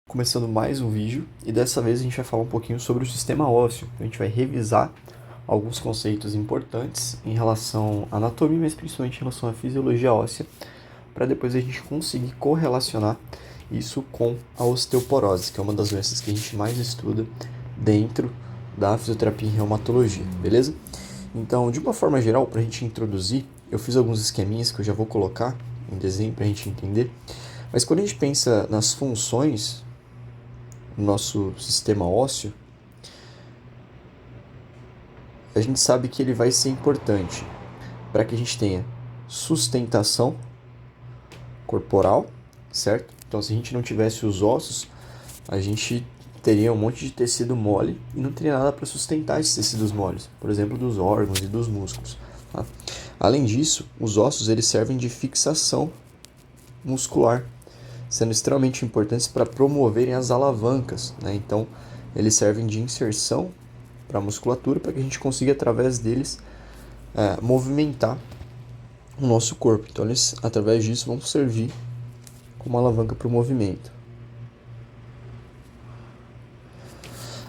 Começando mais um vídeo e dessa vez a gente vai falar um pouquinho sobre o sistema ósseo. A gente vai revisar alguns conceitos importantes em relação à anatomia, mas principalmente em relação à fisiologia óssea, para depois a gente conseguir correlacionar isso com a osteoporose, que é uma das doenças que a gente mais estuda dentro da fisioterapia em reumatologia, beleza? Então, de uma forma geral, para a gente introduzir, eu fiz alguns esqueminhas que eu já vou colocar em desenho para a gente entender, mas quando a gente pensa nas funções do nosso sistema ósseo, a gente sabe que ele vai ser importante para que a gente tenha sustentação corporal, certo? Então, se a gente não tivesse os ossos, a gente teria um monte de tecido mole e não teria nada para sustentar esses tecidos moles, por exemplo, dos órgãos e dos músculos. Tá? Além disso, os ossos eles servem de fixação muscular, sendo extremamente importantes para promoverem as alavancas, né? Então, eles servem de inserção para a musculatura para que a gente consiga, através deles, movimentar o nosso corpo. Então, eles, através disso, vão servir como alavanca para o movimento.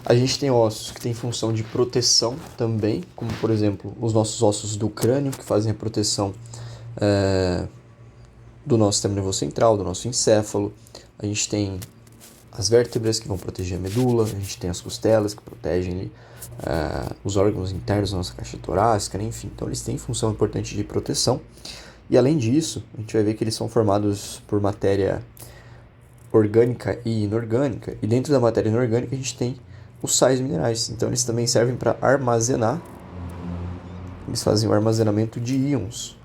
A gente tem ossos que têm função de proteção também, como, por exemplo, os nossos ossos do crânio, que fazem a proteção do nosso sistema nervoso central, do nosso encéfalo. A gente tem as vértebras que vão proteger a medula, a gente tem as costelas que protegem ali, os órgãos internos da nossa caixa torácica, né? Enfim, então eles têm função importante de proteção. E além disso, a gente vai ver que eles são formados por matéria orgânica e inorgânica, e dentro da matéria inorgânica a gente tem os sais minerais, então eles também servem para armazenar, eles fazem o armazenamento de íons,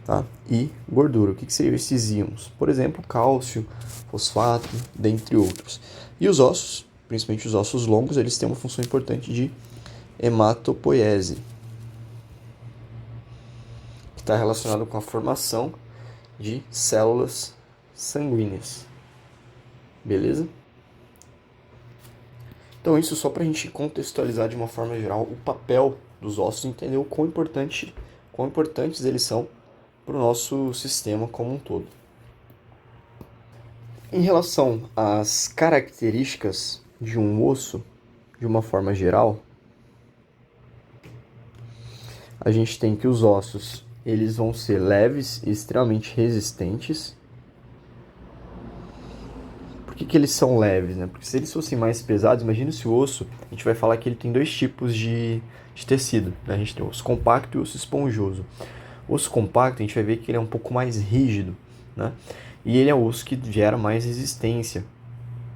tá? E gordura. O que seriam esses íons? Por exemplo, cálcio, fosfato, dentre outros. E os ossos, principalmente os ossos longos, eles têm uma função importante de hematopoiese, que está relacionado com a formação de células sanguíneas. Beleza? Então isso só para a gente contextualizar de uma forma geral o papel dos ossos e entender o quão importantes eles são para o nosso sistema como um todo. Em relação às características de um osso, de uma forma geral, a gente tem que os ossos eles vão ser leves e extremamente resistentes. Por que eles são leves, né? Porque se eles fossem mais pesados, imagina se o osso, a gente vai falar que ele tem dois tipos de tecido, né? A gente tem o osso compacto e o osso esponjoso. O osso compacto, a gente vai ver que ele é um pouco mais rígido, né? E ele é o osso que gera mais resistência.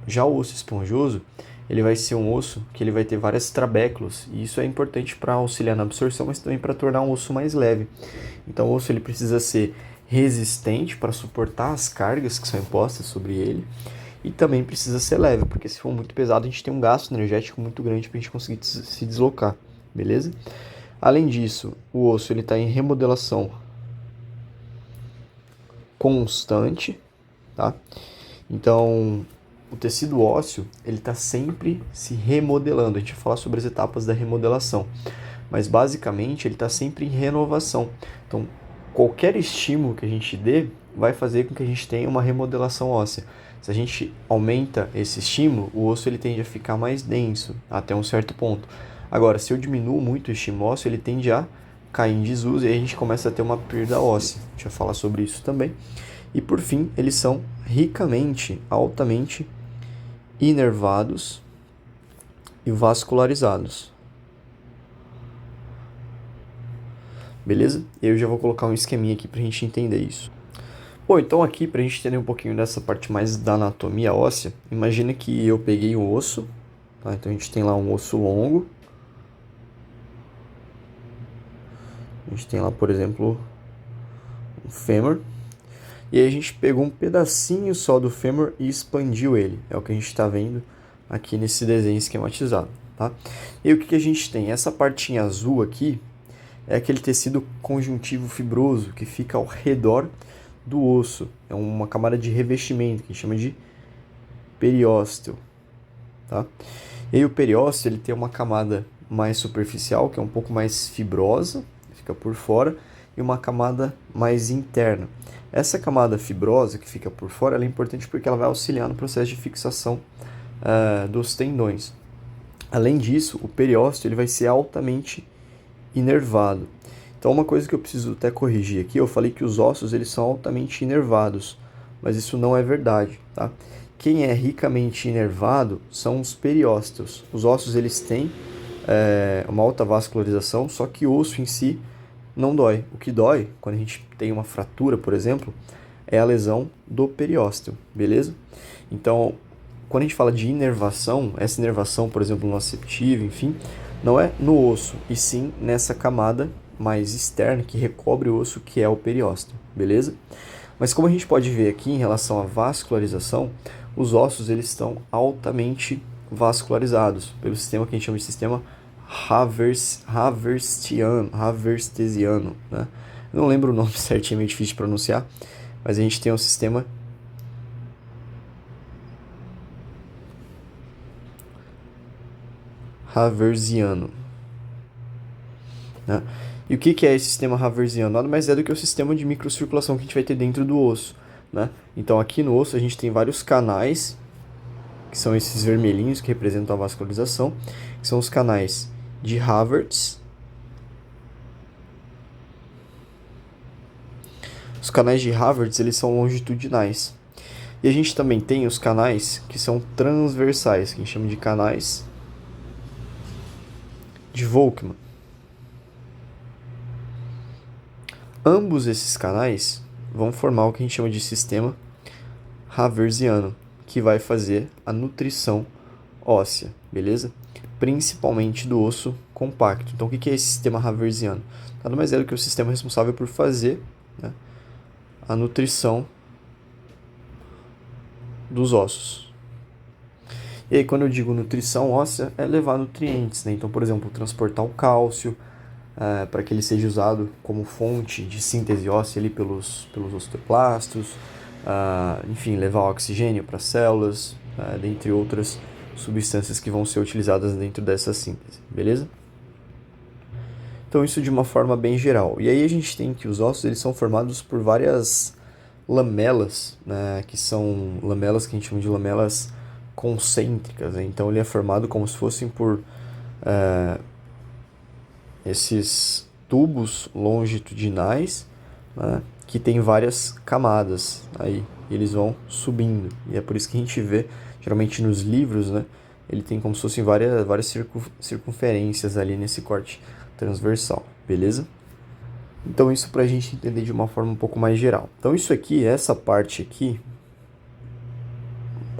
Já o osso esponjoso, ele vai ser um osso que ele vai ter várias trabéculas, e isso é importante para auxiliar na absorção, mas também para tornar um osso mais leve. Então o osso ele precisa ser resistente para suportar as cargas que são impostas sobre ele, e também precisa ser leve, porque se for muito pesado a gente tem um gasto energético muito grande para a gente conseguir se deslocar, beleza? Além disso, o osso ele está em remodelação constante, tá? Então, o tecido ósseo ele está sempre se remodelando. A gente vai falar sobre as etapas da remodelação, mas basicamente ele está sempre em renovação. Então, qualquer estímulo que a gente dê vai fazer com que a gente tenha uma remodelação óssea. Se a gente aumenta esse estímulo, o osso ele tende a ficar mais denso até um certo ponto. Agora, se eu diminuo muito o estímulo ósseo, ele tende a cair em desuso e aí a gente começa a ter uma perda óssea. A gente vai falar sobre isso também. E por fim, eles são ricamente, altamente inervados e vascularizados. Beleza? Eu já vou colocar um esqueminha aqui pra gente entender isso. Bom, então aqui pra gente entender um pouquinho dessa parte mais da anatomia óssea, imagina que eu peguei um osso, tá? Então a gente tem lá um osso longo. A gente tem lá, por exemplo, um fêmur. E aí a gente pegou um pedacinho só do fêmur e expandiu ele. É o que a gente está vendo aqui nesse desenho esquematizado, tá? E o que a gente tem? Essa partinha azul aqui é aquele tecido conjuntivo fibroso que fica ao redor do osso. É uma camada de revestimento que a gente chama de periósteo, tá? E aí o periósteo ele tem uma camada mais superficial, que é um pouco mais fibrosa, fica por fora, e uma camada mais interna. Essa camada fibrosa que fica por fora, ela é importante porque ela vai auxiliar no processo de fixação dos tendões. Além disso, o periósteo ele vai ser altamente inervado. Então, uma coisa que eu preciso até corrigir aqui, eu falei que os ossos eles são altamente inervados, mas isso não é verdade, tá? Quem é ricamente inervado são os periósteos. Os ossos eles têm uma alta vascularização, só que o osso em si não dói. O que dói, quando a gente tem uma fratura, por exemplo, é a lesão do periósteo, beleza? Então, quando a gente fala de inervação, essa inervação, por exemplo, no nociceptivo, enfim, não é no osso, e sim nessa camada mais externa que recobre o osso, que é o periósteo, beleza? Mas como a gente pode ver aqui em relação à vascularização, os ossos eles estão altamente vascularizados pelo sistema que a gente chama de sistema haversiano, né? Eu não lembro o nome certinho, é meio difícil de pronunciar, mas a gente tem um sistema haversiano, né? E o que é esse sistema haversiano? Nada mais é do que o sistema de microcirculação que a gente vai ter dentro do osso, né? Então aqui no osso a gente tem vários canais, que são esses vermelhinhos que representam a vascularização, que são os canais de Havertz. Os canais de Havertz eles são longitudinais. E a gente também tem os canais que são transversais, que a gente chama de canais de Volkmann. Ambos esses canais vão formar o que a gente chama de sistema haversiano, que vai fazer a nutrição óssea, beleza? Principalmente do osso compacto. Então, o que é esse sistema haversiano? Nada mais é do que o sistema responsável por fazer, né, a nutrição dos ossos. E aí, quando eu digo nutrição óssea, é levar nutrientes, né? Então, por exemplo, transportar o cálcio, para que ele seja usado como fonte de síntese óssea ali pelos osteoblastos, enfim, levar oxigênio para as células, dentre outras substâncias que vão ser utilizadas dentro dessa síntese, beleza? Então isso de uma forma bem geral. E aí a gente tem que os ossos eles são formados por várias lamelas, né, que são lamelas que a gente chama de lamelas concêntricas, né? Então ele é formado como se fossem por esses tubos longitudinais, né, que tem várias camadas aí, eles vão subindo, e é por isso que a gente vê, geralmente nos livros, né, ele tem como se fossem várias circunferências ali nesse corte transversal, beleza? Então isso para a gente entender de uma forma um pouco mais geral. Então isso aqui, essa parte aqui,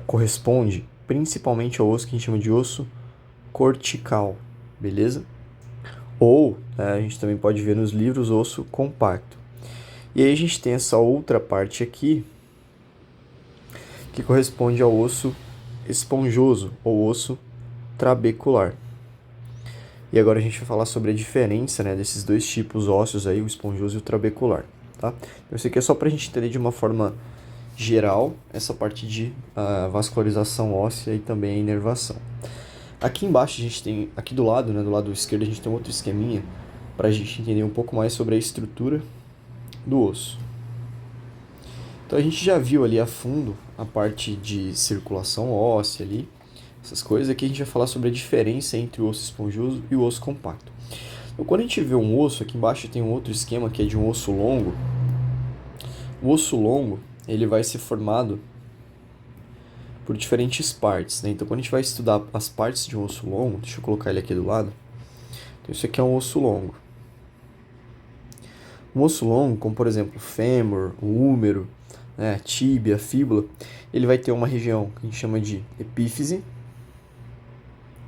corresponde principalmente ao osso que a gente chama de osso cortical, beleza? Ou, a gente também pode ver nos livros, osso compacto. E aí a gente tem essa outra parte aqui, que corresponde ao osso esponjoso, ou osso trabecular. E agora a gente vai falar sobre a diferença, né, desses dois tipos ósseos aí, o esponjoso e o trabecular, tá? Então isso aqui é só para a gente entender de uma forma geral essa parte de vascularização óssea e também a inervação. Aqui embaixo a gente tem, aqui do lado, né, do lado esquerdo, a gente tem outro esqueminha para a gente entender um pouco mais sobre a estrutura do osso. Então a gente já viu ali a fundo a parte de circulação óssea ali, essas coisas. Aqui a gente vai falar sobre a diferença entre o osso esponjoso e o osso compacto. Então quando a gente vê um osso, aqui embaixo tem um outro esquema que é de um osso longo. O osso longo, ele vai ser formado por diferentes partes, né? Então quando a gente vai estudar as partes de um osso longo, deixa eu colocar ele aqui do lado. Então isso aqui é um osso longo. Um osso longo, como por exemplo o fêmur, o húmero, né, tíbia, fíbula, ele vai ter uma região que a gente chama de epífise,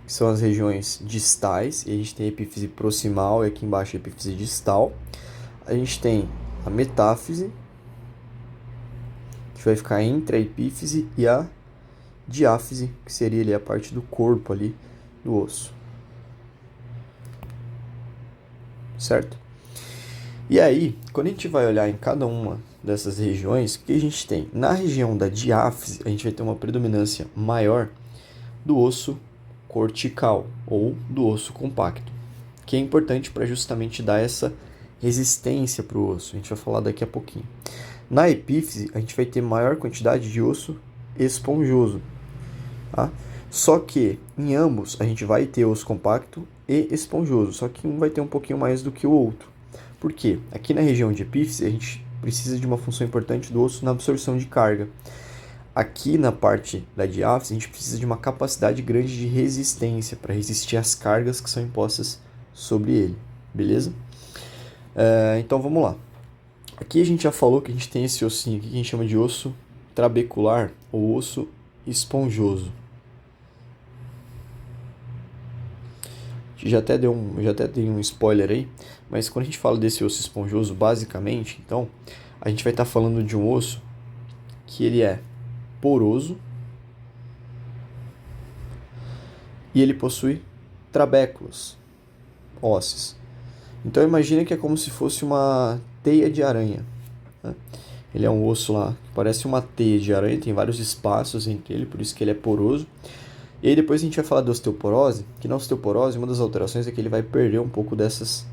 que são as regiões distais, e a gente tem a epífise proximal e aqui embaixo a epífise distal. A gente tem a metáfise, que vai ficar entre a epífise e a diáfise, que seria ali a parte do corpo ali do osso. Certo? E aí, quando a gente vai olhar em cada uma dessas regiões, o que a gente tem? Na região da diáfise, a gente vai ter uma predominância maior do osso cortical ou do osso compacto, que é importante para justamente dar essa resistência para o osso. A gente vai falar daqui a pouquinho. Na epífise, a gente vai ter maior quantidade de osso esponjoso. Tá? Só que em ambos a gente vai ter osso compacto e esponjoso. Só que um vai ter um pouquinho mais do que o outro. Por quê? Aqui na região de epífise, a gente precisa de uma função importante do osso na absorção de carga. Aqui na parte da diáfise, a gente precisa de uma capacidade grande de resistência para resistir às cargas que são impostas sobre ele, beleza? Então vamos lá. Aqui a gente já falou que a gente tem esse ossinho aqui que a gente chama de osso trabecular ou osso esponjoso. Já até dei um spoiler aí, mas quando a gente fala desse osso esponjoso, basicamente, então, a gente vai estar falando de um osso que ele é poroso e ele possui trabéculos ósseos. Então imagina que é como se fosse uma teia de aranha, né? Ele é um osso lá que parece uma teia de aranha, tem vários espaços entre ele, por isso que ele é poroso. E aí depois a gente vai falar da osteoporose, que na osteoporose uma das alterações é que ele vai perder um pouco dessas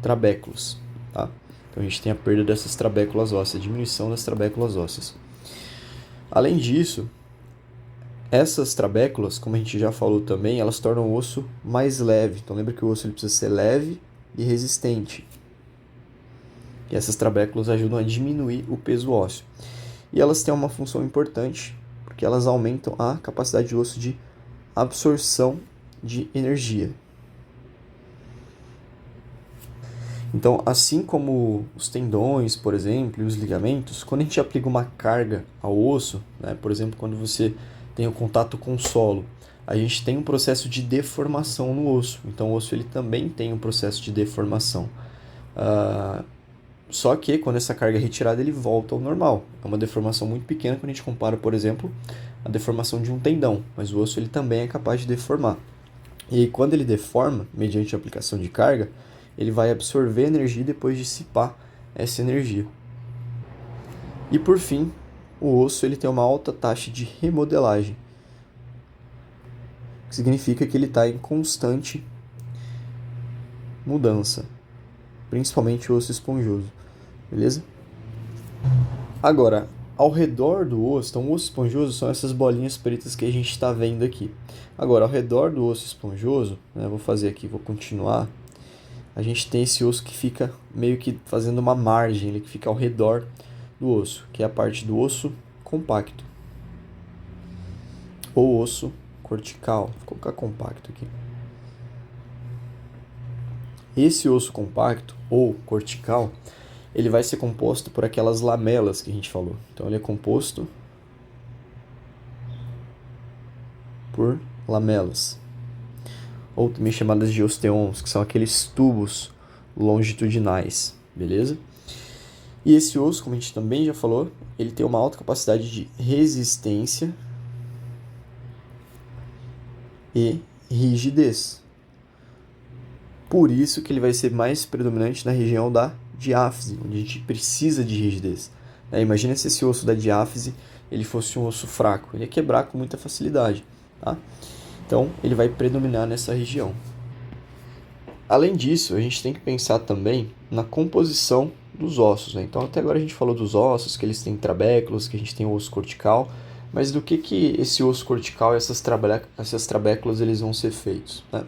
trabéculos, tá? Então a gente tem a perda dessas trabéculas ósseas, a diminuição das trabéculas ósseas. Além disso, essas trabéculas, como a gente já falou também, elas tornam o osso mais leve. Então lembra que o osso ele precisa ser leve e resistente. E essas trabéculas ajudam a diminuir o peso ósseo. E elas têm uma função importante, porque elas aumentam a capacidade do osso de absorção de energia. Então, assim como os tendões, por exemplo, e os ligamentos, quando a gente aplica uma carga ao osso, né, por exemplo, quando você tem o contato com o solo, a gente tem um processo de deformação no osso. Então, o osso ele também tem um processo de deformação. Só que quando essa carga é retirada, ele volta ao normal. É uma deformação muito pequena quando a gente compara, por exemplo, a deformação de um tendão, mas o osso ele também é capaz de deformar. E aí, quando ele deforma, mediante a aplicação de carga, ele vai absorver energia e depois dissipar essa energia. E por fim, o osso ele tem uma alta taxa de remodelagem, que significa que ele está em constante mudança, principalmente o osso esponjoso, beleza? Agora, ao redor do osso, então o osso esponjoso são essas bolinhas pretas que a gente está vendo aqui. Agora, ao redor do osso esponjoso, né, vou fazer aqui, vou continuar, a gente tem esse osso que fica meio que fazendo uma margem, ele que fica ao redor do osso, que é a parte do osso compacto, ou osso cortical. Vou colocar compacto aqui. Esse osso compacto, ou cortical, ele vai ser composto por aquelas lamelas que a gente falou. Então, ele é composto por lamelas, ou também chamadas de osteons, que são aqueles tubos longitudinais, beleza? E esse osso, como a gente também já falou, ele tem uma alta capacidade de resistência e rigidez. Por isso que ele vai ser mais predominante na região da diáfise, onde a gente precisa de rigidez. Imagina se esse osso da diáfise ele fosse um osso fraco, ele ia quebrar com muita facilidade, tá? Então, ele vai predominar nessa região. Além disso, a gente tem que pensar também na composição dos ossos, né? Então, até agora a gente falou dos ossos, que eles têm trabéculos, que a gente tem o osso cortical, mas do que esse osso cortical e essas trabéculas eles vão ser feitos, né?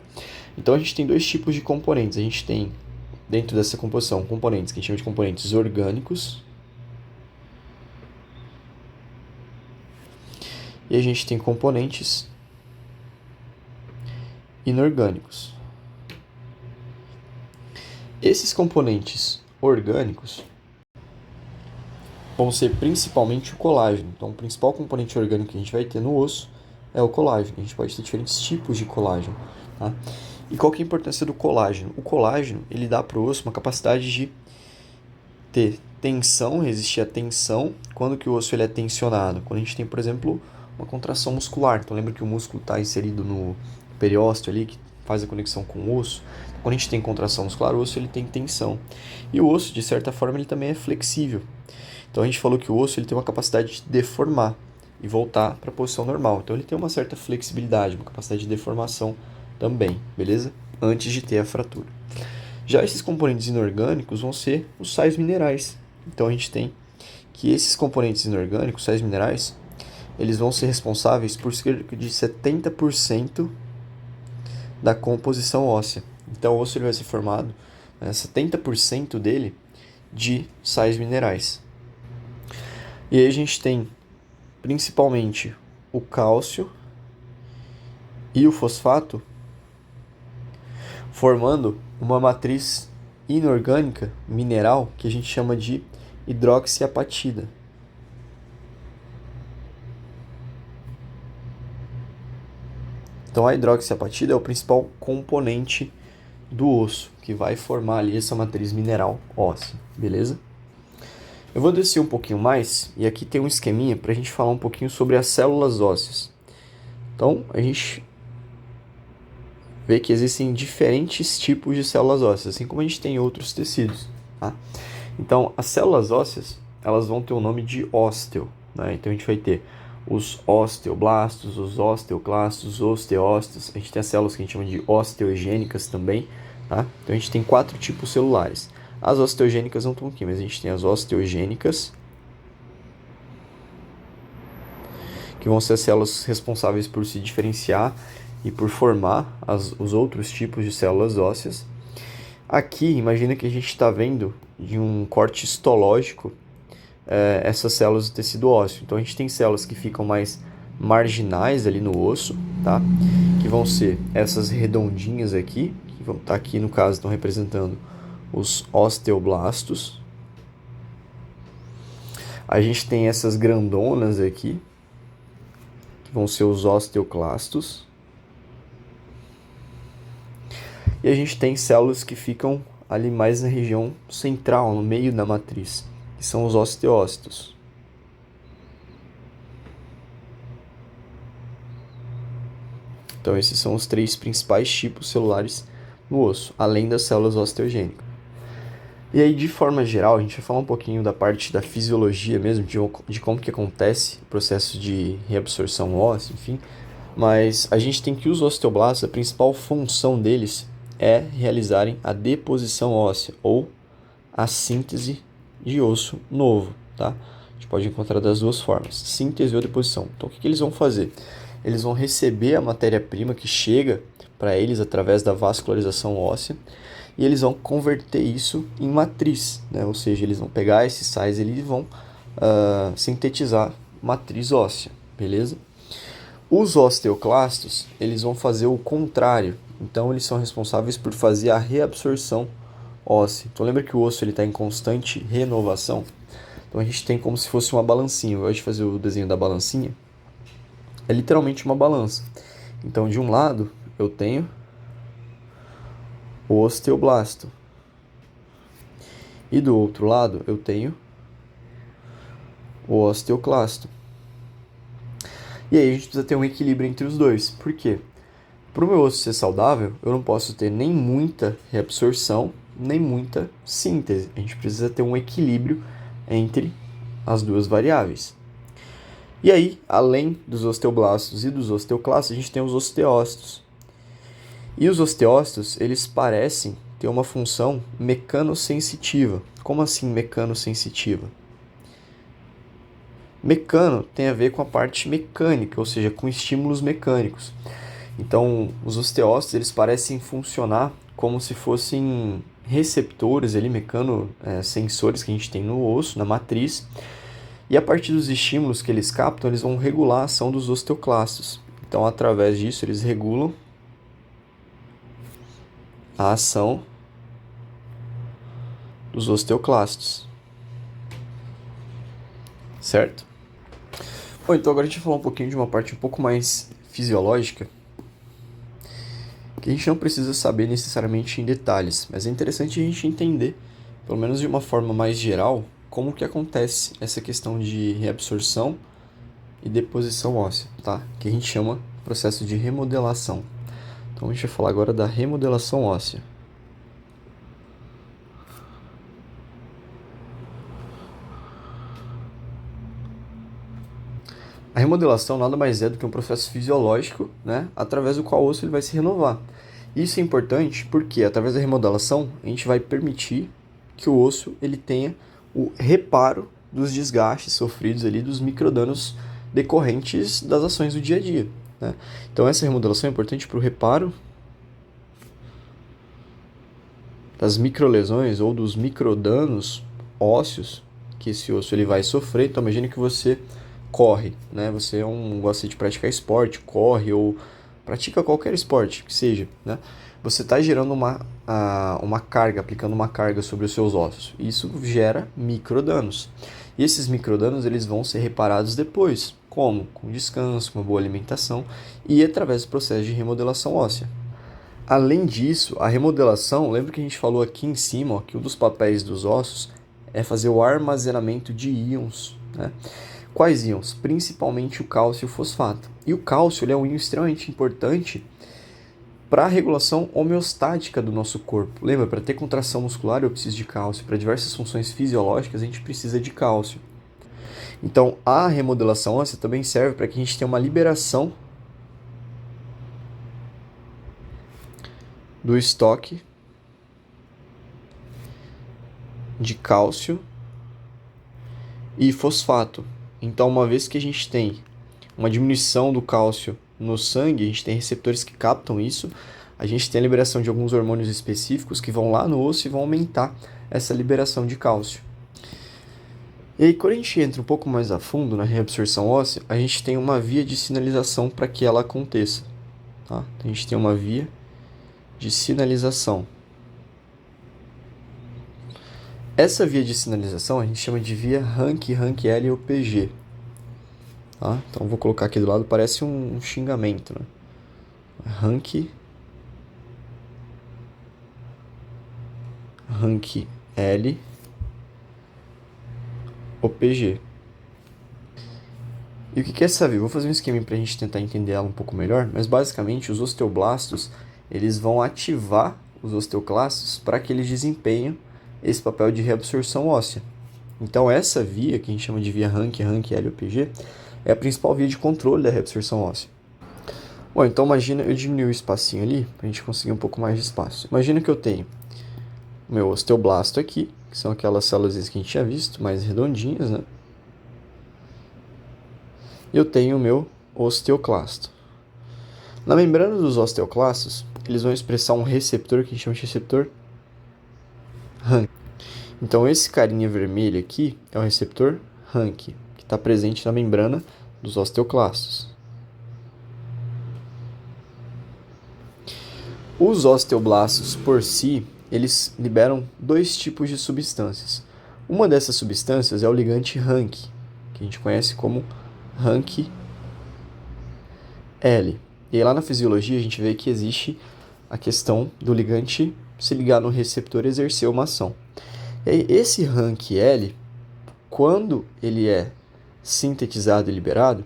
Então, a gente tem dois tipos de componentes. A gente tem, dentro dessa composição, componentes que a gente chama de componentes orgânicos, e a gente tem componentes inorgânicos. Esses componentes orgânicos vão ser principalmente o colágeno. Então, o principal componente orgânico que a gente vai ter no osso é o colágeno. A gente pode ter diferentes tipos de colágeno, tá? E qual que é a importância do colágeno? O colágeno, ele dá para o osso uma capacidade de ter tensão, resistir à tensão, quando que o osso ele é tensionado. Quando a gente tem, por exemplo, uma contração muscular. Então, lembra que o músculo está inserido no periósteo ali, que faz a conexão com o osso. Quando a gente tem contração muscular, o osso ele tem tensão. E o osso, de certa forma, ele também é flexível. Então, a gente falou que o osso ele tem uma capacidade de deformar e voltar para a posição normal. Então, ele tem uma certa flexibilidade, uma capacidade de deformação também, beleza? Antes de ter a fratura. Já esses componentes inorgânicos vão ser os sais minerais. Então a gente tem que esses componentes inorgânicos, sais minerais, eles vão ser responsáveis por cerca de 70% da composição óssea. Então o osso ele vai ser formado, 70% dele, de sais minerais. E aí a gente tem principalmente o cálcio e o fosfato formando uma matriz inorgânica, mineral, que a gente chama de hidroxiapatita. Então a hidroxiapatita é o principal componente do osso, que vai formar ali essa matriz mineral óssea, beleza? Eu vou descer um pouquinho mais, e aqui tem um esqueminha para a gente falar um pouquinho sobre as células ósseas. Então, a gente vê que existem diferentes tipos de células ósseas, assim como a gente tem outros tecidos, tá? Então, as células ósseas, elas vão ter o nome de ósteo, né? Então, a gente vai ter os osteoblastos, os osteoclastos, os osteócitos. A gente tem as células que a gente chama de osteogênicas também, tá? Então, a gente tem 4 tipos celulares. As osteogênicas não estão aqui, mas a gente tem as osteogênicas, que vão ser as células responsáveis por se diferenciar e por formar os outros tipos de células ósseas. Aqui, imagina que a gente está vendo de um corte histológico essas células do tecido ósseo. Então a gente tem células que ficam mais marginais ali no osso, tá? Que vão ser essas redondinhas aqui, que vão estar aqui no caso, estão representando os osteoblastos. A gente tem essas grandonas aqui, que vão ser os osteoclastos. E a gente tem células que ficam ali mais na região central, no meio da matriz, que são os osteócitos. Então esses são os 3 principais tipos celulares no osso, além das células osteogênicas. E aí, de forma geral, a gente vai falar um pouquinho da parte da fisiologia mesmo, de como que acontece o processo de reabsorção óssea, enfim. Mas a gente tem que os osteoblastos, a principal função deles é realizarem a deposição óssea, ou a síntese de osso novo, tá? A gente pode encontrar das duas formas, síntese ou deposição. Então, o que eles vão fazer? Eles vão receber a matéria-prima que chega para eles através da vascularização óssea, e eles vão converter isso em matriz, né? Ou seja, eles vão pegar esses sais e vão sintetizar matriz óssea, beleza? Os osteoclastos, eles vão fazer o contrário. Então, eles são responsáveis por fazer a reabsorção óssea. Então, lembra que o osso está em constante renovação? Então, a gente tem como se fosse uma balancinha. Eu gosto de fazer o desenho da balancinha. É literalmente uma balança. Então, de um lado, eu tenho o osteoblasto. E do outro lado, eu tenho o osteoclasto. E aí a gente precisa ter um equilíbrio entre os dois. Por quê? Para o meu osso ser saudável, eu não posso ter nem muita reabsorção, nem muita síntese. A gente precisa ter um equilíbrio entre as duas variáveis. E aí, além dos osteoblastos e dos osteoclastos, a gente tem os osteócitos. E os osteócitos, eles parecem ter uma função mecanosensitiva. Como assim mecanosensitiva? Mecano tem a ver com a parte mecânica, ou seja, com estímulos mecânicos. Então, os osteócitos, eles parecem funcionar como se fossem receptores ali, sensores que a gente tem no osso, na matriz. E a partir dos estímulos que eles captam, eles vão regular a ação dos osteoclastos. Então, através disso, eles regulam a ação dos osteoclastos. Certo? Bom, então agora a gente vai falar um pouquinho de uma parte um pouco mais fisiológica, que a gente não precisa saber necessariamente em detalhes, mas é interessante a gente entender, pelo menos de uma forma mais geral, como que acontece essa questão de reabsorção e deposição óssea, tá? Que a gente chama processo de remodelação. Então a gente vai falar agora da remodelação óssea. A remodelação nada mais é do que um processo fisiológico, né, através do qual o osso ele vai se renovar. Isso é importante porque, através da remodelação, a gente vai permitir que o osso ele tenha o reparo dos desgastes sofridos ali, dos microdanos decorrentes das ações do dia a dia, né? Então essa remodelação é importante para o reparo das microlesões ou dos microdanos ósseos que esse osso ele vai sofrer. Então imagine que você corre, né? Você gosta de praticar esporte, corre ou pratica qualquer esporte que seja, né? Você está gerando uma carga, aplicando uma carga sobre os seus ossos. Isso gera microdanos. E esses microdanos eles vão ser reparados depois. Como? Com descanso, com uma boa alimentação e através do processo de remodelação óssea. Além disso, a remodelação, lembra que a gente falou aqui em cima, ó, que um dos papéis dos ossos é fazer o armazenamento de íons, né? Quais íons? Principalmente o cálcio e o fosfato. E o cálcio ele é um íon extremamente importante para a regulação homeostática do nosso corpo. Lembra, para ter contração muscular eu preciso de cálcio. Para diversas funções fisiológicas a gente precisa de cálcio. Então a remodelação óssea também serve para que a gente tenha uma liberação do estoque de cálcio e fosfato. Então, uma vez que a gente tem uma diminuição do cálcio no sangue, a gente tem receptores que captam isso, a gente tem a liberação de alguns hormônios específicos que vão lá no osso e vão aumentar essa liberação de cálcio. E aí, quando a gente entra um pouco mais a fundo na reabsorção óssea, a gente tem uma via de sinalização para que ela aconteça, tá? Então, a gente tem uma via de sinalização. Essa via de sinalização a gente chama de via Rank-L ou PG. Tá? Então vou colocar aqui do lado, parece um xingamento, né? Rank-L ou PG. E o que é essa via? Vou fazer um esquema para a gente tentar entender ela um pouco melhor, mas basicamente os osteoblastos eles vão ativar os osteoclastos para que eles desempenhem esse papel de reabsorção óssea. Então essa via, que a gente chama de via Rank-L ou PG, é a principal via de controle da reabsorção óssea. Bom, então imagina, eu diminui o espacinho ali, para a gente conseguir um pouco mais de espaço. Imagina que eu tenho o meu osteoblasto aqui, que são aquelas células que a gente tinha visto, mais redondinhas, né? E eu tenho o meu osteoclasto. Na membrana dos osteoclastos, eles vão expressar um receptor que a gente chama de receptor Rank. Então esse carinha vermelho aqui é o receptor Rank, que está presente na membrana dos osteoclastos. Os osteoblastos por si, eles liberam dois tipos de substâncias. Uma dessas substâncias é o ligante Rank, que a gente conhece como Rank-L. E aí lá na fisiologia a gente vê que existe a questão do ligante se ligar no receptor e exercer uma ação. E aí esse Rank-L, quando ele é sintetizado e liberado,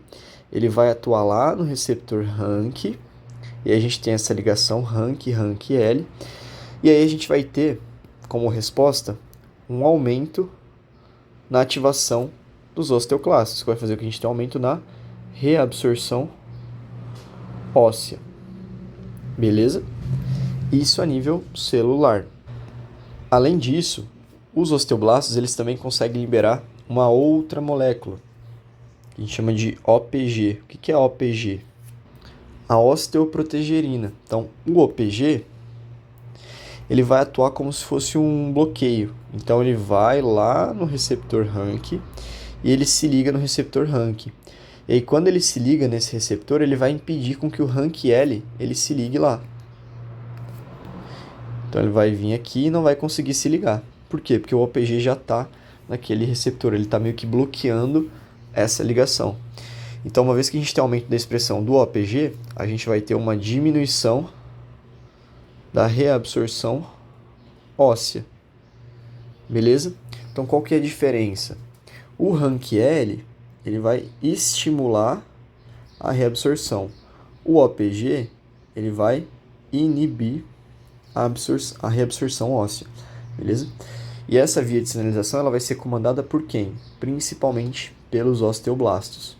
ele vai atuar lá no receptor Rank, e aí a gente tem essa ligação Rank-L, e aí a gente vai ter como resposta um aumento na ativação dos osteoclastos, que vai fazer com que a gente tenha um aumento na reabsorção óssea. Beleza? Isso a nível celular. Além disso, os osteoblastos eles também conseguem liberar uma outra molécula, que a gente chama de OPG. O que é OPG? A osteoprotegerina. Então, o OPG ele vai atuar como se fosse um bloqueio. Então, ele vai lá no receptor Rank e ele se liga no receptor Rank. E aí, quando ele se liga nesse receptor, ele vai impedir com que o Rank-L ele se ligue lá. Então, ele vai vir aqui e não vai conseguir se ligar. Por quê? Porque o OPG já está naquele receptor, ele está meio que bloqueando essa ligação. Então, uma vez que a gente tem aumento da expressão do OPG, a gente vai ter uma diminuição da reabsorção óssea. Beleza? Então, qual que é a diferença? O Rank-L ele vai estimular a reabsorção. O OPG ele vai inibir a reabsorção óssea. Beleza? E essa via de sinalização ela vai ser comandada por quem? Principalmente pelos osteoblastos.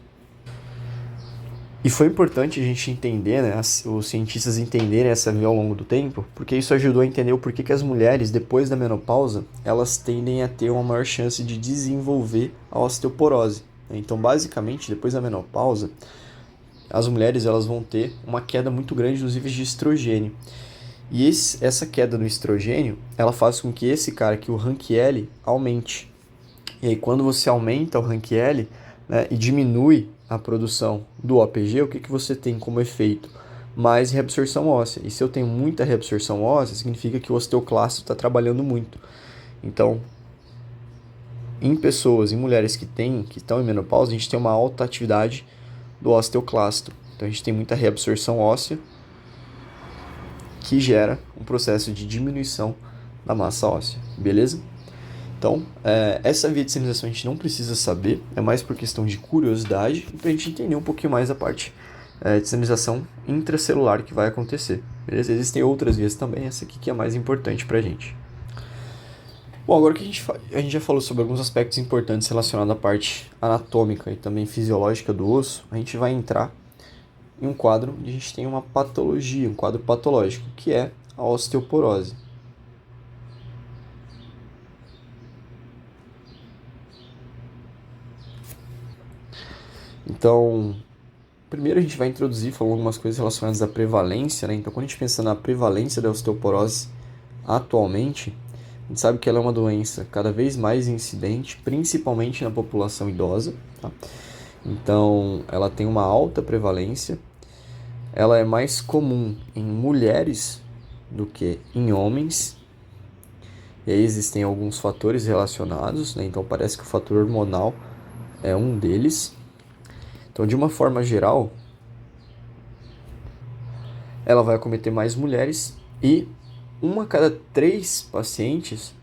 E foi importante a gente entender, né, os cientistas entenderem essa via ao longo do tempo, porque isso ajudou a entender o porquê que as mulheres, depois da menopausa, elas tendem a ter uma maior chance de desenvolver a osteoporose. Então, basicamente, depois da menopausa, as mulheres elas vão ter uma queda muito grande nos níveis de estrogênio. E essa queda no estrogênio, ela faz com que esse cara, que o rank L, aumente. E aí, quando você aumenta o rank L, né, e diminui a produção do OPG, o que, que você tem como efeito? Mais reabsorção óssea. E se eu tenho muita reabsorção óssea, significa que o osteoclasto está trabalhando muito. Então, em pessoas, em mulheres que estão em menopausa, a gente tem uma alta atividade do osteoclasto. Então, a gente tem muita reabsorção óssea, que gera um processo de diminuição da massa óssea, beleza? Então, essa via de sinalização a gente não precisa saber, é mais por questão de curiosidade e para a gente entender um pouquinho mais a parte de sinalização intracelular que vai acontecer, beleza? Existem outras vias também, essa aqui que é mais importante para a gente. Bom, agora que a gente já falou sobre alguns aspectos importantes relacionados à parte anatômica e também fisiológica do osso, a gente vai entrar em um quadro onde a gente tem uma patologia, um quadro patológico, que é a osteoporose. Então, primeiro a gente vai introduzir, falando algumas coisas relacionadas à prevalência, né? Então, quando a gente pensa na prevalência da osteoporose atualmente, a gente sabe que ela é uma doença cada vez mais incidente, principalmente na população idosa, tá? Então, ela tem uma alta prevalência, ela é mais comum em mulheres do que em homens, e aí existem alguns fatores relacionados, né? Então, parece que o fator hormonal é um deles. Então, de uma forma geral, ela vai acometer mais mulheres e uma a cada 3 pacientes,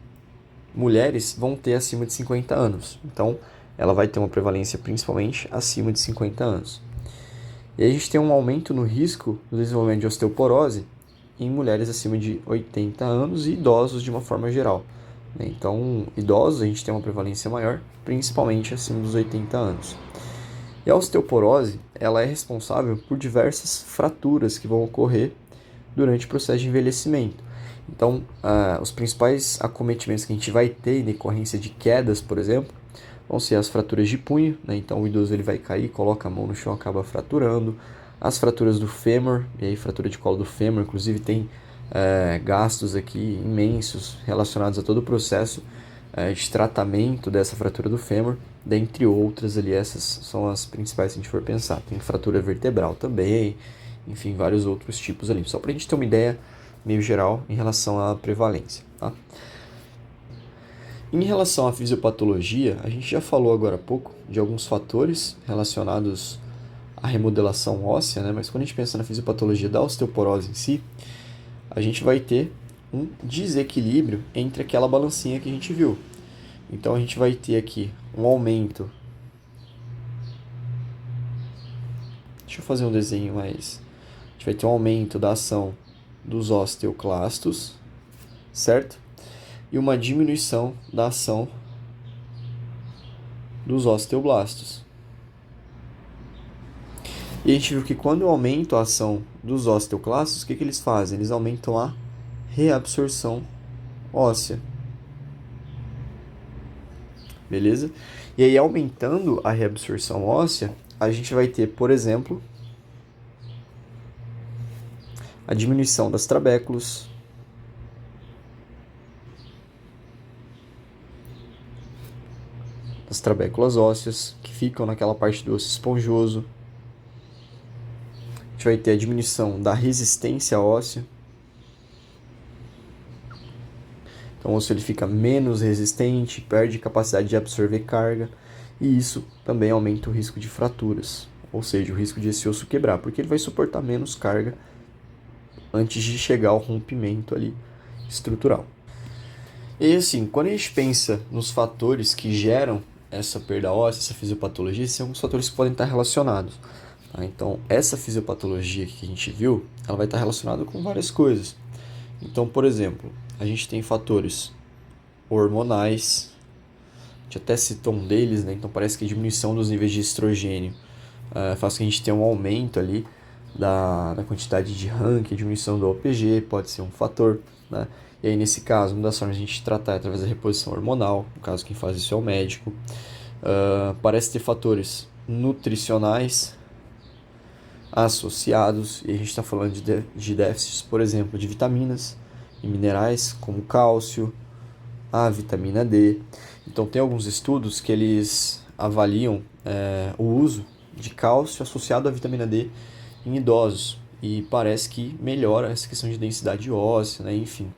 mulheres, vão ter acima de 50 anos. Então, ela vai ter uma prevalência principalmente acima de 50 anos. E aí a gente tem um aumento no risco do desenvolvimento de osteoporose em mulheres acima de 80 anos e idosos de uma forma geral. Então, idosos a gente tem uma prevalência maior, principalmente acima dos 80 anos. E a osteoporose, ela é responsável por diversas fraturas que vão ocorrer durante o processo de envelhecimento. Então, os principais acometimentos que a gente vai ter em decorrência de quedas, por exemplo, vão ser as fraturas de punho, né? Então o idoso ele vai cair, coloca a mão no chão, acaba fraturando. As fraturas do fêmur, e aí fratura de colo do fêmur, inclusive tem gastos aqui imensos relacionados a todo o processo de tratamento dessa fratura do fêmur, dentre outras ali, essas são as principais se a gente for pensar. Tem fratura vertebral também, enfim, vários outros tipos ali, só para a gente ter uma ideia meio geral em relação à prevalência, tá? Em relação à fisiopatologia, a gente já falou agora há pouco de alguns fatores relacionados à remodelação óssea, né? Mas quando a gente pensa na fisiopatologia da osteoporose em si, a gente vai ter um desequilíbrio entre aquela balancinha que a gente viu. Então a gente vai ter aqui um aumento. Deixa eu fazer um desenho mais. A gente vai ter um aumento da ação dos osteoclastos, certo? E uma diminuição da ação dos osteoblastos. E a gente viu que quando eu aumento a ação dos osteoclastos, o que eles fazem? Eles aumentam a reabsorção óssea. Beleza? E aí, aumentando a reabsorção óssea, a gente vai ter, por exemplo, a diminuição das trabéculos, das trabéculas ósseas, que ficam naquela parte do osso esponjoso. A gente vai ter a diminuição da resistência óssea. Então o osso ele fica menos resistente, perde capacidade de absorver carga, e isso também aumenta o risco de fraturas, ou seja, o risco de esse osso quebrar, porque ele vai suportar menos carga antes de chegar ao rompimento ali estrutural. E assim, quando a gente pensa nos fatores que geram essa perda óssea, essa fisiopatologia, são alguns fatores que podem estar relacionados. Tá? Então, essa fisiopatologia que a gente viu, ela vai estar relacionada com várias coisas. Então, por exemplo, a gente tem fatores hormonais, a gente até citou um deles, né? Então parece que a diminuição dos níveis de estrogênio faz com que a gente tenha um aumento ali da quantidade de rank, diminuição do OPG, pode ser um fator, né? E aí, nesse caso, uma das formas de a gente tratar é através da reposição hormonal, no caso, quem faz isso é o médico. Parece ter fatores nutricionais associados, e a gente está falando de déficits, por exemplo, de vitaminas e minerais, como cálcio, a vitamina D. Então, tem alguns estudos que eles avaliam o uso de cálcio associado à vitamina D em idosos, e parece que melhora essa questão de densidade óssea, né? Enfim.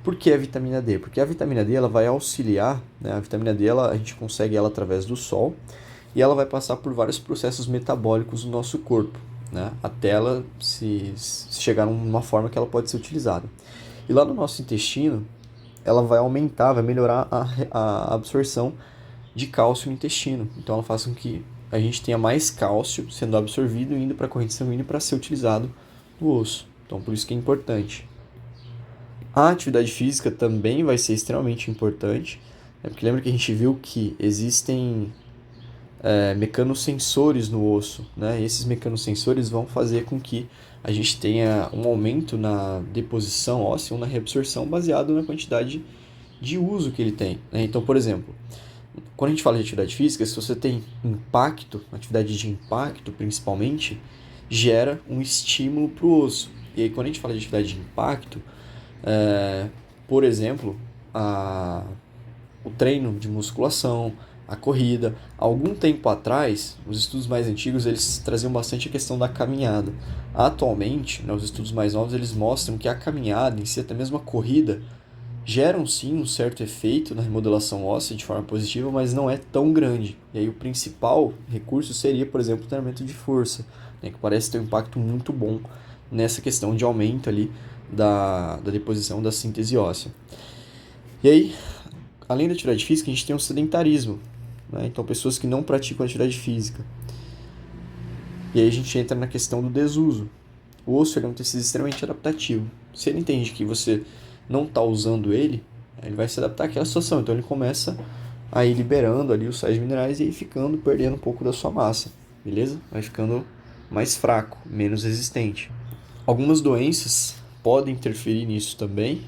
Por que a vitamina D? Porque a vitamina D ela vai auxiliar, né? A vitamina D a gente consegue ela através do sol, e ela vai passar por vários processos metabólicos no nosso corpo, né? Até ela se chegar numa forma que ela pode ser utilizada. E lá no nosso intestino, ela vai aumentar, vai melhorar a absorção de cálcio no intestino. Então ela faz com que a gente tenha mais cálcio sendo absorvido e indo para a corrente sanguínea para ser utilizado no osso. Então por isso que é importante. A atividade física também vai ser extremamente importante, né? Porque lembra que a gente viu que existem mecanosensores no osso, né? E esses mecanosensores vão fazer com que a gente tenha um aumento na deposição óssea ou na reabsorção baseado na quantidade de uso que ele tem, né? Então, por exemplo, quando a gente fala de atividade física, se você tem impacto, atividade de impacto principalmente, gera um estímulo para o osso. E aí, quando a gente fala de atividade de impacto, por exemplo, o treino de musculação, a corrida. Algum tempo atrás, os estudos mais antigos eles traziam bastante a questão da caminhada. Atualmente, né, os estudos mais novos eles mostram que a caminhada em si, até mesmo a corrida, geram sim um certo efeito na remodelação óssea de forma positiva, mas não é tão grande. E aí o principal recurso seria, por exemplo, o treinamento de força, né, que parece ter um impacto muito bom nessa questão de aumento ali da deposição da síntese óssea. E aí, além da atividade física, a gente tem o sedentarismo, né? Então, pessoas que não praticam atividade física. E aí a gente entra na questão do desuso. O osso é um tecido extremamente adaptativo. Se ele entende que você não está usando ele, ele vai se adaptar àquela situação. Então, ele começa a ir liberando ali os sais minerais e aí ficando, perdendo um pouco da sua massa, beleza? Vai ficando mais fraco, menos resistente. Algumas doenças podem interferir nisso também,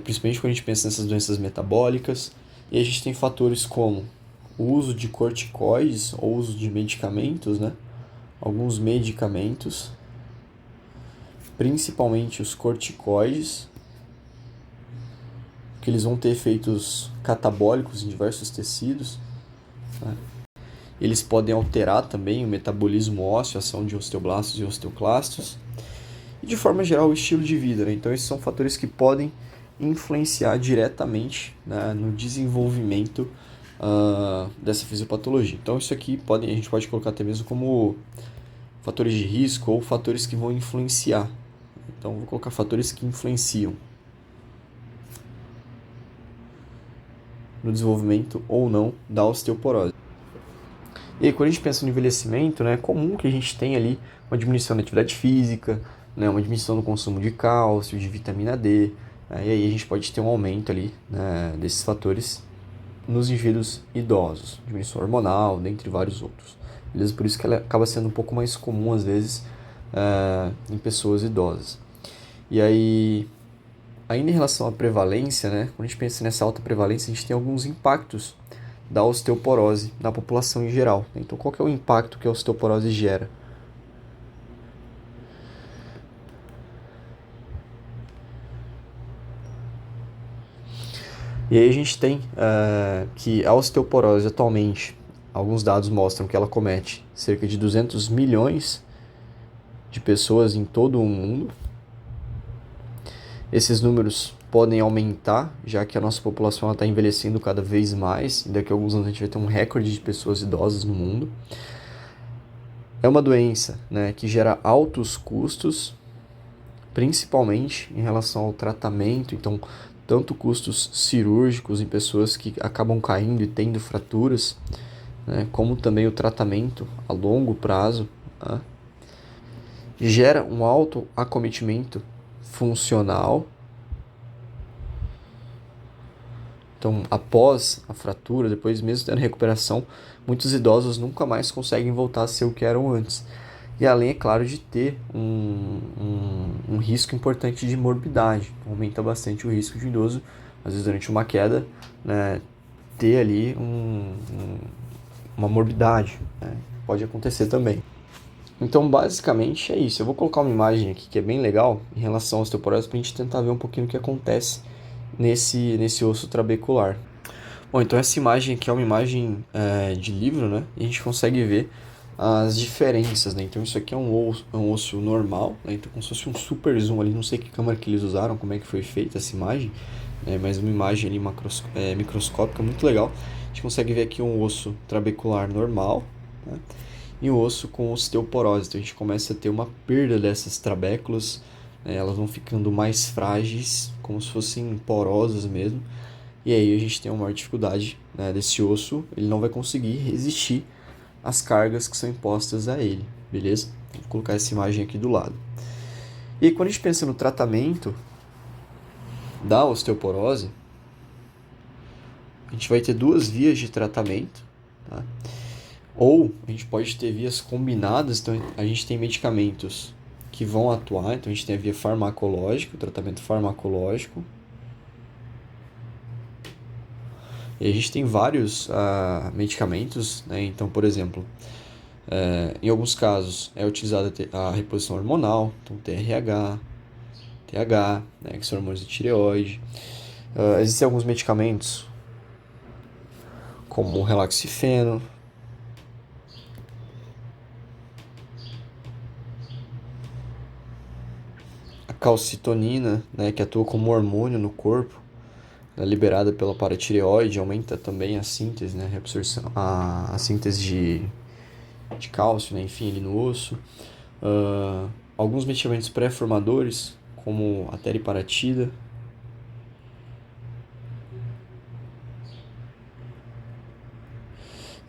principalmente quando a gente pensa nessas doenças metabólicas. E a gente tem fatores como o uso de corticoides ou uso de medicamentos, né? Alguns medicamentos, principalmente os corticoides, que eles vão ter efeitos catabólicos em diversos tecidos, né? Eles podem alterar também o metabolismo ósseo, a ação de osteoblastos e osteoclastos, e de forma geral o estilo de vida, né? Então esses são fatores que podem influenciar diretamente, né, no desenvolvimento dessa fisiopatologia. Então isso aqui a gente pode colocar até mesmo como fatores de risco ou fatores que vão influenciar. Então vou colocar fatores que influenciam no desenvolvimento ou não da osteoporose. E aí, quando a gente pensa no envelhecimento, né, é comum que a gente tenha ali uma diminuição da atividade física, né, uma diminuição do consumo de cálcio, de vitamina D, né, e aí a gente pode ter um aumento ali, né, desses fatores nos indivíduos idosos, diminuição hormonal, dentre vários outros. Beleza? Por isso que ela acaba sendo um pouco mais comum, às vezes, em pessoas idosas. E aí, ainda em relação à prevalência, né, quando a gente pensa nessa alta prevalência, a gente tem alguns impactos da osteoporose na população em geral. Então, qual que é o impacto que a osteoporose gera? E aí a gente tem que a osteoporose atualmente, alguns dados mostram que ela comete cerca de 200 milhões de pessoas em todo o mundo. Esses números podem aumentar, já que a nossa população está envelhecendo cada vez mais. E daqui a alguns anos a gente vai ter um recorde de pessoas idosas no mundo. É uma doença, né, que gera altos custos, principalmente em relação ao tratamento. Então, tanto custos cirúrgicos em pessoas que acabam caindo e tendo fraturas, né, como também o tratamento a longo prazo, né, gera um alto acometimento funcional Então, após a fratura, depois mesmo tendo recuperação, muitos idosos nunca mais conseguem voltar a ser o que eram antes. E além, é claro, de ter um risco importante de morbidade. Aumenta bastante o risco de um idoso, às vezes durante uma queda, né, ter ali uma morbidade, né? Pode acontecer também. Então, basicamente é isso. Eu vou colocar uma imagem aqui que é bem legal em relação à osteoporose para a gente tentar ver um pouquinho o que acontece nesse osso trabecular. Bom, então essa imagem aqui é uma imagem de livro, né? E a gente consegue ver as diferenças, né? Então isso aqui é um osso normal, né? Então como se fosse um super zoom ali, não sei que câmera que eles usaram, como é que foi feita essa imagem, né? Mas uma imagem ali microscópica, muito legal. A gente consegue ver aqui um osso trabecular normal, né? E um osso com osteoporose. Então a gente começa a ter uma perda dessas trabéculas, né? Elas vão ficando mais frágeis, como se fossem porosas mesmo. E aí a gente tem uma maior dificuldade, né, desse osso, ele não vai conseguir resistir às cargas que são impostas a ele, beleza? Vou colocar essa imagem aqui do lado. E aí, quando a gente pensa no tratamento da osteoporose, a gente vai ter duas vias de tratamento, tá? Ou a gente pode ter vias combinadas, então a gente tem medicamentos que vão atuar, então a gente tem a via farmacológica, o tratamento farmacológico. E a gente tem vários medicamentos, né? Então, por exemplo, em alguns casos é utilizada a reposição hormonal, então TRH, TH, né, que são hormônios de tireoide. Existem alguns medicamentos, como o relaxifeno, a calcitonina, né, que atua como hormônio no corpo, né, liberada pela paratireoide, aumenta também a síntese, né, a síntese de cálcio, né, enfim, ali no osso. Alguns medicamentos pré-formadores, como a teriparatida.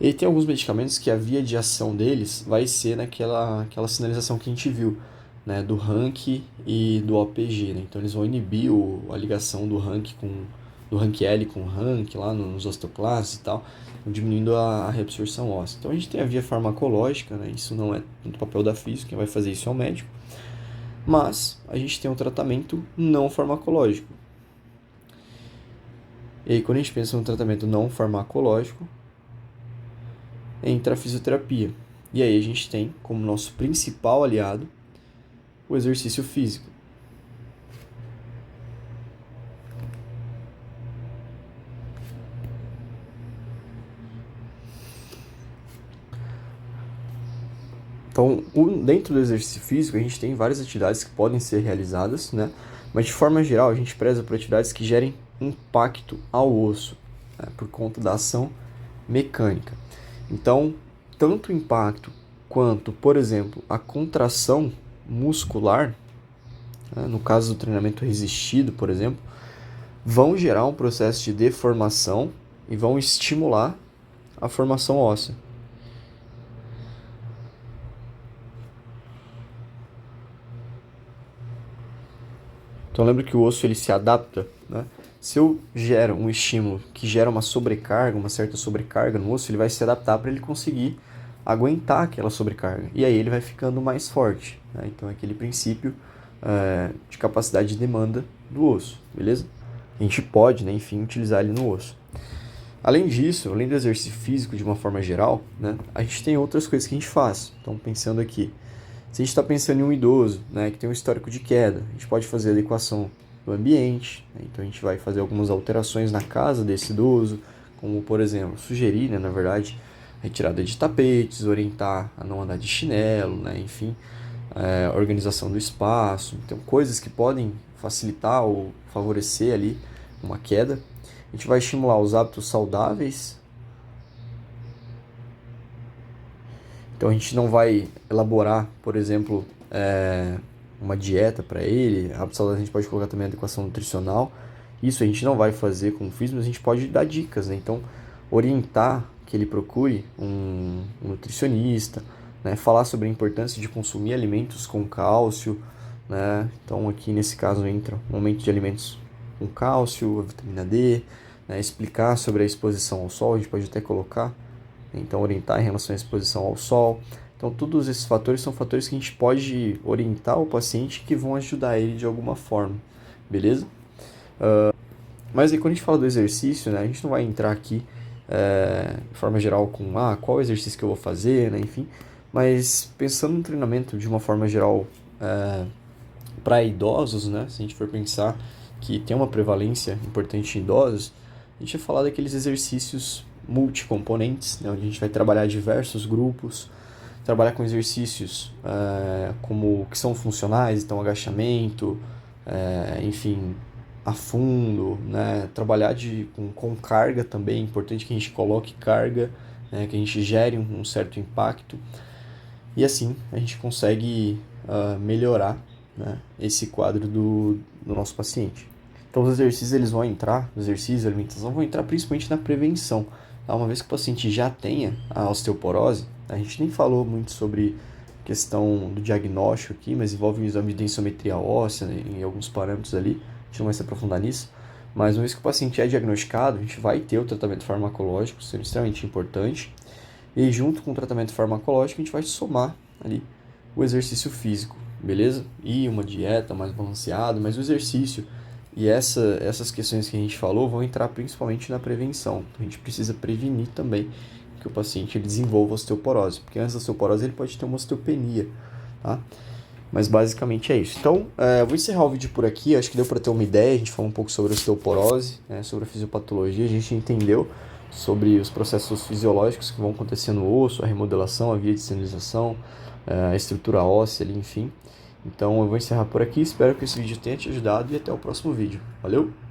E tem alguns medicamentos que a via de ação deles vai ser aquela sinalização que a gente viu, né, do RANK e do OPG, né? Então eles vão inibir a ligação do RANK L com o RANK lá nos osteoclastos e tal, diminuindo a reabsorção óssea. Então a gente tem a via farmacológica, né? Isso não é do papel da física, quem vai fazer isso é o médico. Mas a gente tem um tratamento não farmacológico. E aí, quando a gente pensa no tratamento não farmacológico, entra a fisioterapia. E aí a gente tem como nosso principal aliado o exercício físico. Então, dentro do exercício físico, a gente tem várias atividades que podem ser realizadas, né? Mas de forma geral, a gente preza por atividades que gerem impacto ao osso, né? Por conta da ação mecânica. Então, tanto o impacto quanto, por exemplo, a contração muscular, né? No caso do treinamento resistido, por exemplo, vão gerar um processo de deformação e vão estimular a formação óssea. Então lembra que o osso ele se adapta, né? Se eu gero um estímulo que gera uma sobrecarga, uma certa sobrecarga no osso, ele vai se adaptar para ele conseguir aguentar aquela sobrecarga. E aí ele vai ficando mais forte, né? Então é aquele princípio de capacidade de demanda do osso, beleza? A gente pode, né, enfim, utilizar ele no osso. Além disso, além do exercício físico de uma forma geral, né, a gente tem outras coisas que a gente faz. Então, pensando aqui, se a gente está pensando em um idoso, né, que tem um histórico de queda, a gente pode fazer adequação do ambiente, né, então a gente vai fazer algumas alterações na casa desse idoso, como, por exemplo, sugerir, né, na verdade, retirada de tapetes, orientar a não andar de chinelo, né, enfim, organização do espaço, então coisas que podem facilitar ou favorecer ali uma queda. A gente vai estimular os hábitos saudáveis. Então a gente não vai elaborar, por exemplo, uma dieta para ele. Hábitos saudáveis a gente pode colocar também a adequação nutricional. Isso a gente não vai fazer com o físico, mas a gente pode dar dicas, né? Então, orientar que ele procure um nutricionista, né? Falar sobre a importância de consumir alimentos com cálcio, né? Então aqui nesse caso entra um aumento de alimentos com cálcio, a vitamina D, né, explicar sobre a exposição ao sol, a gente pode até colocar, então orientar em relação à exposição ao sol. Então todos esses fatores são fatores que a gente pode orientar o paciente que vão ajudar ele de alguma forma, beleza? Mas aí quando a gente fala do exercício, né, a gente não vai entrar aqui de forma geral com qual exercício que eu vou fazer, né, enfim, mas pensando no treinamento de uma forma geral para idosos, né, se a gente for pensar que tem uma prevalência importante em idosos, a gente vai falar daqueles exercícios multicomponentes, né, onde a gente vai trabalhar diversos grupos, trabalhar com exercícios como que são funcionais, então agachamento, enfim, a fundo, né? Trabalhar com carga também, é importante que a gente coloque carga, né? Que a gente gere um certo impacto e assim a gente consegue melhorar, né? Esse quadro do nosso paciente. Então os exercícios eles vão entrar, os exercícios, a alimentação vão entrar principalmente na prevenção. Tá? Uma vez que o paciente já tenha a osteoporose, a gente nem falou muito sobre questão do diagnóstico aqui, mas envolve o exame de densometria óssea, né, em alguns parâmetros ali, a gente não vai se aprofundar nisso, mas uma vez que o paciente é diagnosticado, a gente vai ter o tratamento farmacológico, sendo extremamente importante, e junto com o tratamento farmacológico a gente vai somar ali o exercício físico, beleza? E uma dieta mais balanceada, mas o exercício e essas questões que a gente falou vão entrar principalmente na prevenção. A gente precisa prevenir também que o paciente ele desenvolva osteoporose, porque antes da osteoporose ele pode ter uma osteopenia, tá? Mas basicamente é isso. Então, eu vou encerrar o vídeo por aqui. Acho que deu para ter uma ideia. A gente falou um pouco sobre osteoporose, né, sobre a fisiopatologia. A gente entendeu sobre os processos fisiológicos que vão acontecer no osso, a remodelação, a via de sinalização, a estrutura óssea ali, enfim. Então, eu vou encerrar por aqui. Espero que esse vídeo tenha te ajudado e até o próximo vídeo. Valeu!